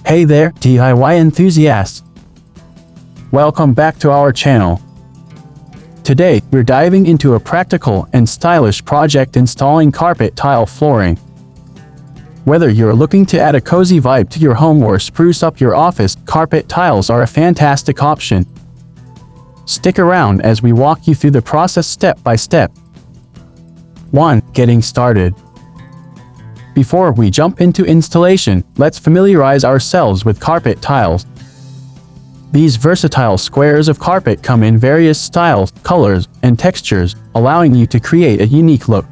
Hey there, DIY enthusiasts! Welcome back to our channel. Today, we're diving into a practical and stylish project installing carpet tile flooring. Whether you're looking to add a cozy vibe to your home or spruce up your office, carpet tiles are a fantastic option. Stick around as we walk you through the process step by step. 1. Getting started. Before we jump into installation, let's familiarize ourselves with carpet tiles. These versatile squares of carpet come in various styles, colors, and textures, allowing you to create a unique look.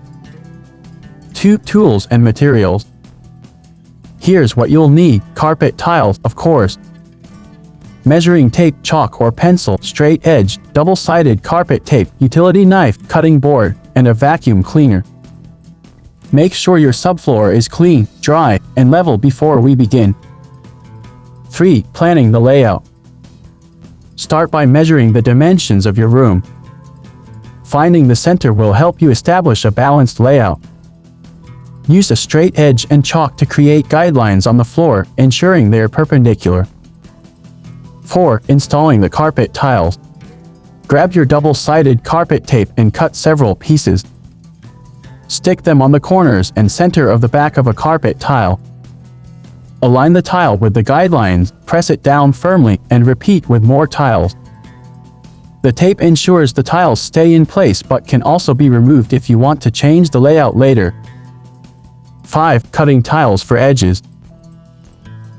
2. Tools and materials. Here's what you'll need: carpet tiles, of course, measuring tape, chalk or pencil, straight edge, double-sided carpet tape, utility knife, cutting board, and a vacuum cleaner. Make sure your subfloor is clean, dry, and level before we begin. 3. Planning the layout. Start by measuring the dimensions of your room. Finding the center will help you establish a balanced layout. Use a straight edge and chalk to create guidelines on the floor, ensuring they are perpendicular. 4. Installing the carpet tiles. Grab your double-sided carpet tape and cut several pieces. Stick them on the corners and center of the back of a carpet tile. Align the tile with the guidelines, press it down firmly, and repeat with more tiles. The tape ensures the tiles stay in place but can also be removed if you want to change the layout later. 5. Cutting tiles for edges.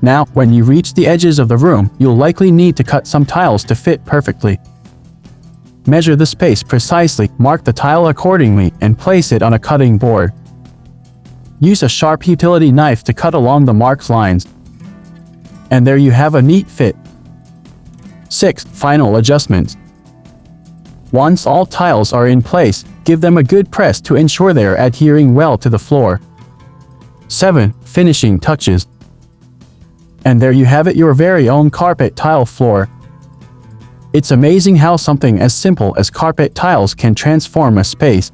Now, when you reach the edges of the room, you'll likely need to cut some tiles to fit perfectly. Measure the space precisely, mark the tile accordingly, and place it on a cutting board. Use a sharp utility knife to cut along the marked lines. And there you have a neat fit. 6. Final adjustments. Once all tiles are in place, give them a good press to ensure they are adhering well to the floor. 7. Finishing touches. And there you have it, your very own carpet tile floor. It's amazing how something as simple as carpet tiles can transform a space.